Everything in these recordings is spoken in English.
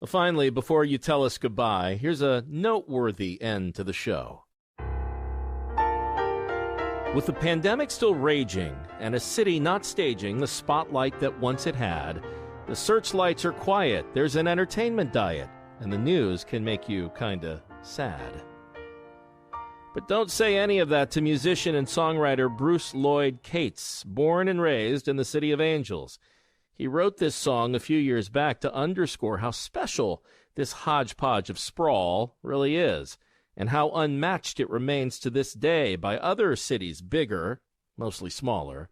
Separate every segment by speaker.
Speaker 1: Finally, before you tell us goodbye, here's a noteworthy end to the show. With the pandemic still raging and a city not staging the spotlight that once it had, the searchlights are quiet, there's an entertainment diet, and the news can make you kinda sad. But don't say any of that to musician and songwriter Bruce Lloyd Cates, born and raised in the City of Angels. He wrote this song a few years back to underscore how special this hodgepodge of sprawl really is, and how unmatched it remains to this day by other cities bigger, mostly smaller.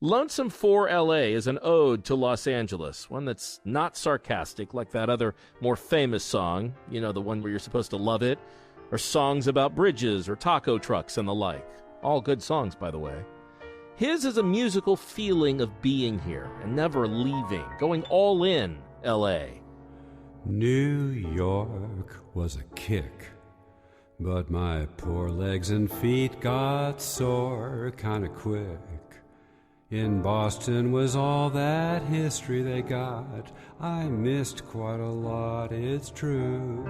Speaker 1: Lonesome for L.A. is an ode to Los Angeles, one that's not sarcastic like that other more famous song, you know, the one where you're supposed to love it, or songs about bridges or taco trucks and the like. All good songs, by the way. His is a musical feeling of being here and never leaving, going all in L.A.
Speaker 2: New York was a kick, but my poor legs and feet got sore kinda quick. In Boston was all that history they got. I missed quite a lot, it's true.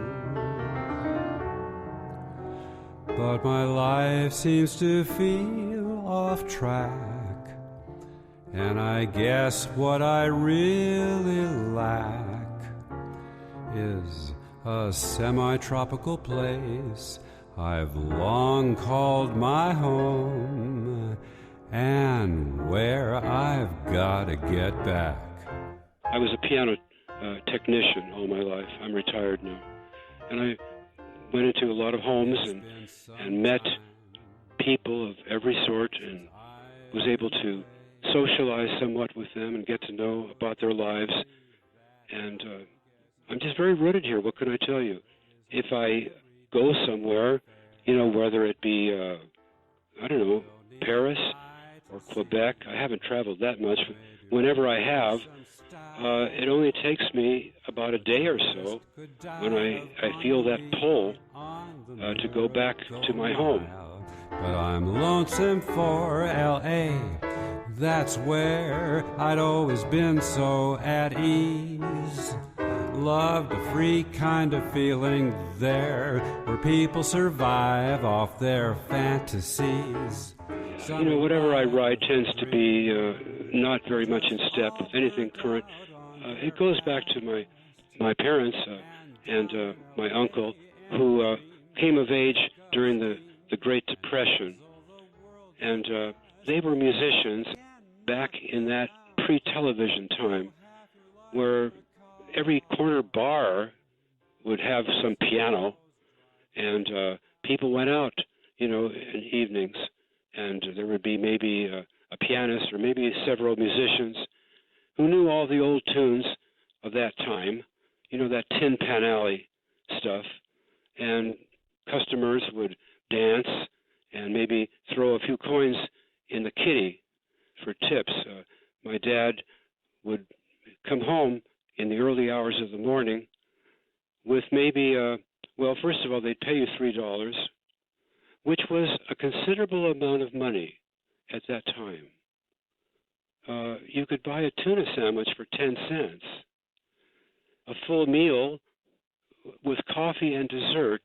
Speaker 2: But my life seems to feel off track, and I guess what I really lack is a semi-tropical place I've long called my home, and where I've got to get back.
Speaker 3: I was a piano technician all my life. I'm retired now. And I went into a lot of homes and met people of every sort and was able to socialize somewhat with them and get to know about their lives. And I'm just very rooted here. What can I tell you? If I go somewhere, you know, whether it be, I don't know, Paris or Quebec, I haven't traveled that much. Whenever I have, it only takes me about a day or so when I feel that pull to go back to my home.
Speaker 2: But I'm lonesome for L.A. That's where I'd always been so at ease. Loved a free kind of feeling there, where people survive off their fantasies.
Speaker 3: You know, whatever I write tends to be not very much in step with anything current. It goes back to my parents and my uncle, who came of age during the Great Depression. And they were musicians back in that pre-television time, where every corner bar would have some piano, and people went out, you know, in evenings, and there would be maybe a pianist or maybe several musicians who knew all the old tunes of that time, you know, that Tin Pan Alley stuff, and customers would dance and maybe throw a few coins in the kitty for tips. My dad would come home in the early hours of the morning with maybe, well, first of all, they'd pay you $3, which was a considerable amount of money at that time. You could buy a tuna sandwich for 10 cents. A full meal with coffee and dessert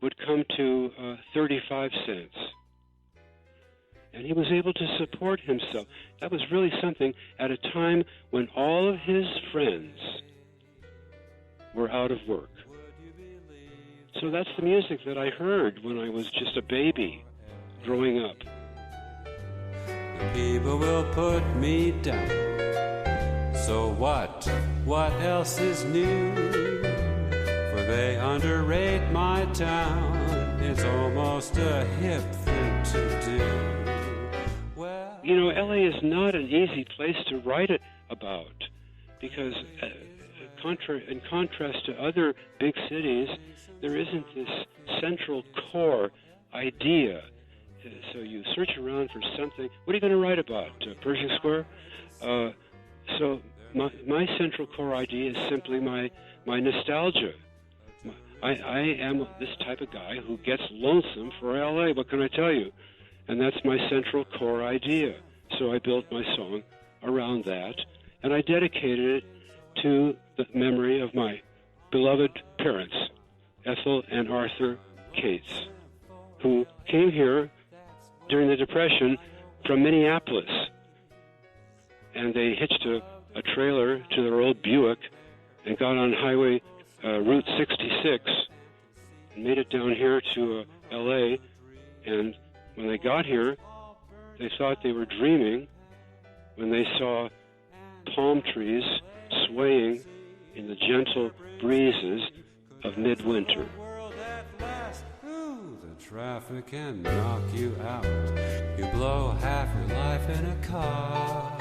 Speaker 3: would come to 35 cents. And he was able to support himself. That was really something at a time when all of his friends were out of work. So that's the music that I heard when I was just a baby growing up.
Speaker 2: People will put me down. So what else is new? For they underrate my town. It's almost a hip thing to do. Well,
Speaker 3: you know, LA is not an easy place to write it about, because in contrast to other big cities, there isn't this central core idea. So you search around for something. What are you going to write about? Pershing Square? So my central core idea is simply my nostalgia. I am this type of guy who gets lonesome for LA. What can I tell you? And that's my central core idea. So I built my song around that, and I dedicated it to the memory of my beloved parents, Ethel and Arthur Cates, who came here during the Depression from Minneapolis. And they hitched a trailer to their old Buick and got on highway Route 66 and made it down here to L.A. And when they got here, they thought they were dreaming when they saw palm trees swaying in the gentle breezes of midwinter.
Speaker 2: The traffic can knock you out. You blow half your life in a car.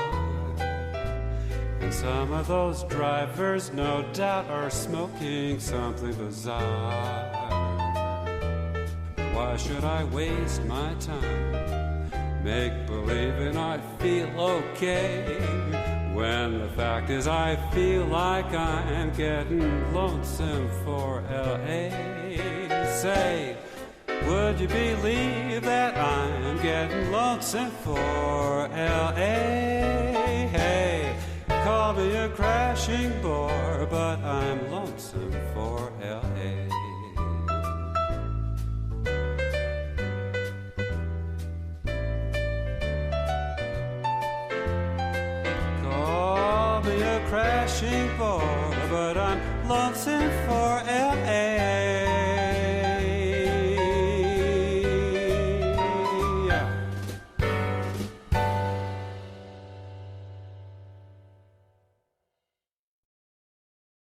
Speaker 2: And some of those drivers, no doubt, are smoking something bizarre. Why should I waste my time make-believing I feel okay, when the fact is I feel like I'm getting lonesome for L.A. Say, would you believe that I'm getting lonesome for L.A.? Hey, call me a crashing bore, but I'm lonesome for L.A. Call me a crashing bore, but I'm lonesome for L.A.